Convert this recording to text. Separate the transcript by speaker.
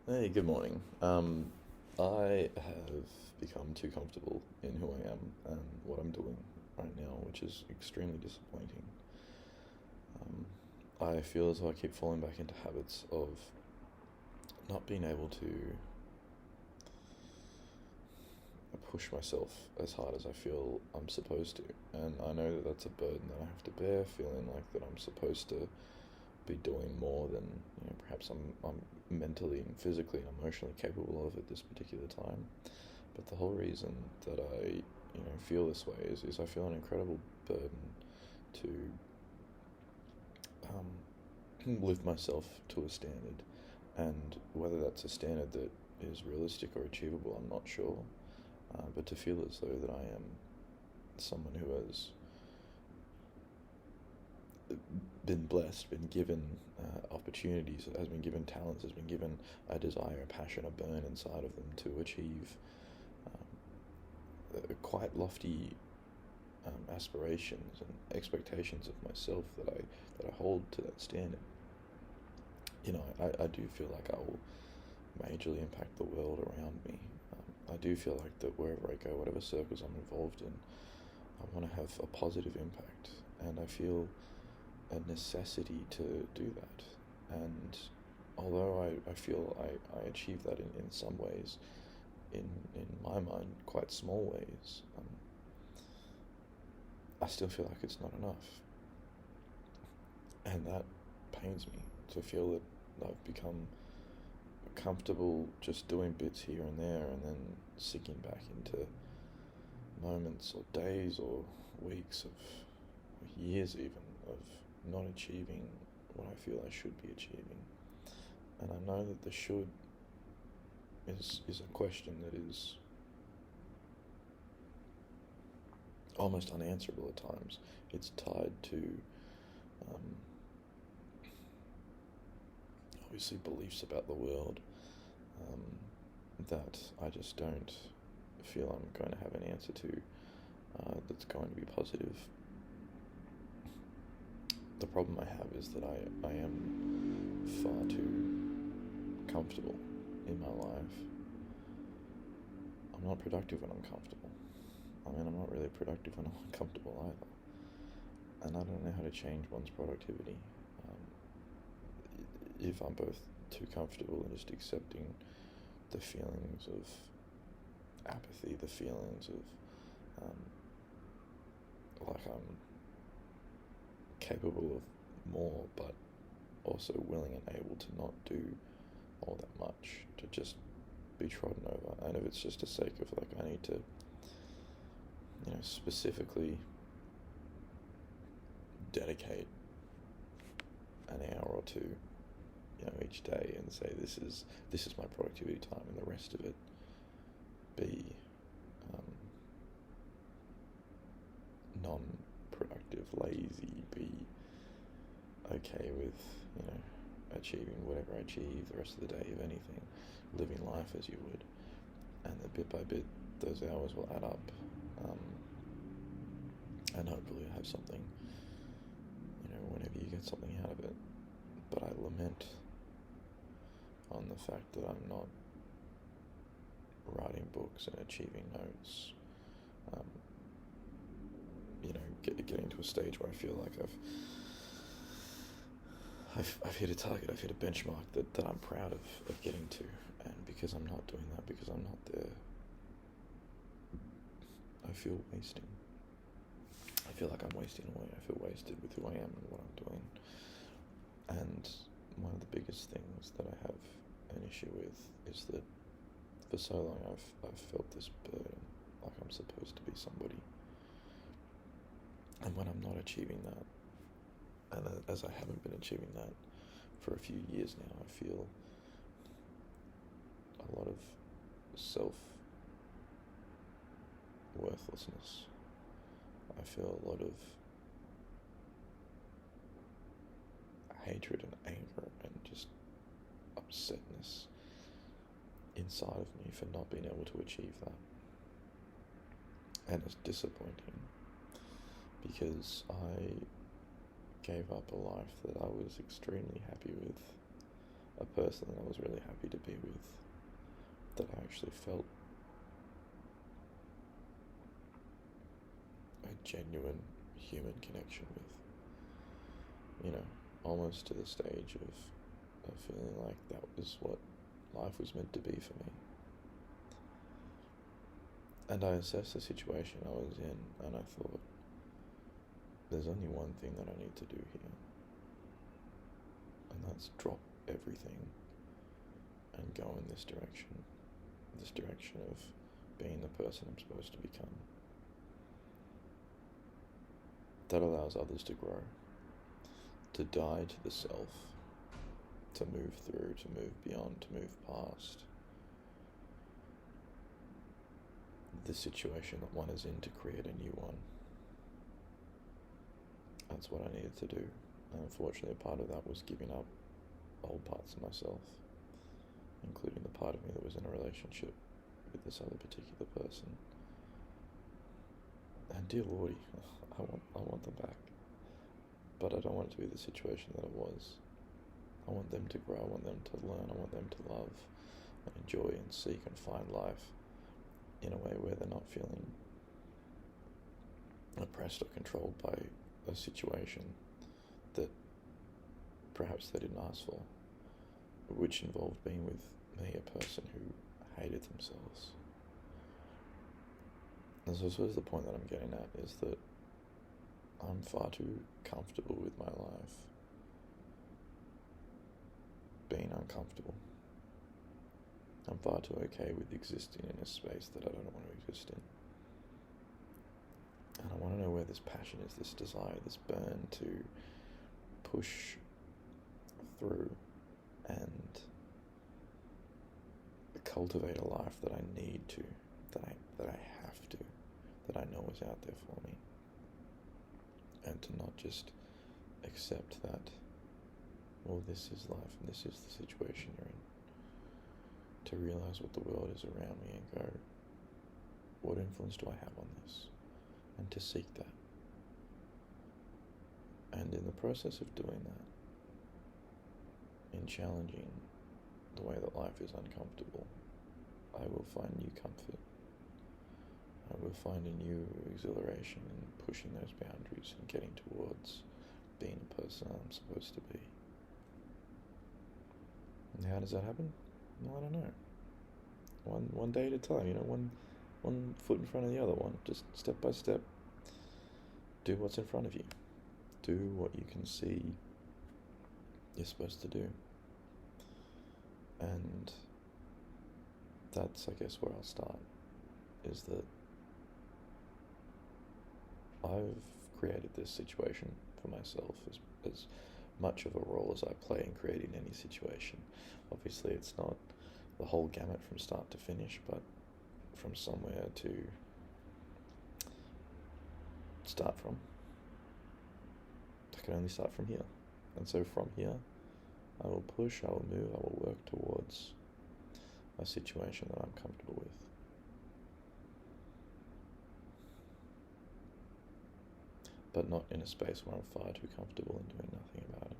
Speaker 1: Hey, good morning. I have become too comfortable in who I am and what I'm doing right now, which is extremely disappointing. I feel as though I keep falling back into habits of not being able to push myself as hard as I feel I'm supposed to. And I know that that's a burden that I have to bear, feeling like that I'm supposed to be doing more than perhaps I'm mentally and physically and emotionally capable of at this particular time. But the whole reason that I feel this way is I feel an incredible burden to lift myself to a standard, and whether that's a standard that is realistic or achievable, I'm not sure. But to feel as though that I am someone who has been blessed, been given opportunities, has been given talents, has been given a desire, a passion, a burn inside of them to achieve quite lofty aspirations and expectations of myself that I hold to that standard. I do feel like I will majorly impact the world around me. I do feel like that wherever I go, whatever circles I'm involved in, I want to have a positive impact, and I feel a necessity to do that. And although I feel I achieve that in some ways, in my mind, quite small ways, I still feel like it's not enough. And that pains me, to feel that I've become comfortable just doing bits here and there, and then sinking back into moments or days or weeks of or years even of not achieving what I feel I should be achieving. And I know that the should is a question that is almost unanswerable at times. It's tied to obviously beliefs about the world that I just don't feel I'm going to have an answer to that's going to be positive. The problem I have is that I am far too comfortable in my life. I'm not productive when I'm comfortable. I'm not really productive when I'm uncomfortable either. And I don't know how to change one's productivity. If I'm both too comfortable and just accepting the feelings of apathy, the feelings of like I'm capable of more, but also willing and able to not do all that much, to just be trodden over. And if it's just a sake of like I need to specifically dedicate an hour or two each day and say this is my productivity time, and the rest of it be non-productive, lazy, be okay with achieving whatever I achieve the rest of the day, if anything, living life as you would, and that bit by bit those hours will add up, and hopefully have something whenever you get something out of it. But I lament on the fact that I'm not writing books and achieving notes, getting to a stage where I feel like I've hit a target, I've hit a benchmark that I'm proud of getting to. And because I'm not doing that, because I'm not there, I feel wasting. I feel like I'm wasting away. I feel wasted with who I am and what I'm doing. And one of the biggest things that I have an issue with is that for so long I've felt this burden, like I'm supposed to be somebody. And when I'm not achieving that, and as I haven't been achieving that for a few years now, I feel a lot of self-worthlessness. I feel a lot of hatred and anger and just upsetness inside of me for not being able to achieve that. And it's disappointing, because I gave up a life that I was extremely happy with a person that I was really happy to be with, that I actually felt a genuine human connection with. You know, almost to the stage of feeling like that was what life was meant to be for me. And I assessed the situation I was in, and I thought, there's only one thing that I need to do here, and that's drop everything and go in this direction of being the person I'm supposed to become. That allows others to grow, to die to the self, to move through, to move beyond, to move past the situation that one is in, to create a new one. That's what I needed to do. And unfortunately, a part of that was giving up old parts of myself, including the part of me that was in a relationship with this other particular person. And dear Lordy, I want them back. But I don't want it to be the situation that it was. I want them to grow, I want them to learn, I want them to love and enjoy and seek and find life in a way where they're not feeling oppressed or controlled by a situation that perhaps they didn't ask for, which involved being with me, a person who hated themselves. And so I suppose the point that I'm getting at is that I'm far too comfortable with my life being uncomfortable. I'm far too okay with existing in a space that I don't want to exist in. And I want to know where this passion is, this desire, this burn to push through and cultivate a life that I need to, that I have to, that I know is out there for me. And to not just accept that, well, this is life and this is the situation you're in. To realize what the world is around me and go, what influence do I have on this? And to seek that. And in the process of doing that, in challenging the way that life is uncomfortable, I will find new comfort. I will find a new exhilaration in pushing those boundaries and getting towards being a person I'm supposed to be. And how does that happen? Well, I don't know. One day at a time, one foot in front of the other one, just step by step. Do what's in front of you. Do what you can see you're supposed to do. And that's, I guess, where I'll start, is that I've created this situation for myself as much of a role as I play in creating any situation. Obviously, it's not the whole gamut from start to finish, but from somewhere to start from. I can only start from here. And so from here, I will push, I will move, I will work towards a situation that I'm comfortable with. But not in a space where I'm far too comfortable and doing nothing about it.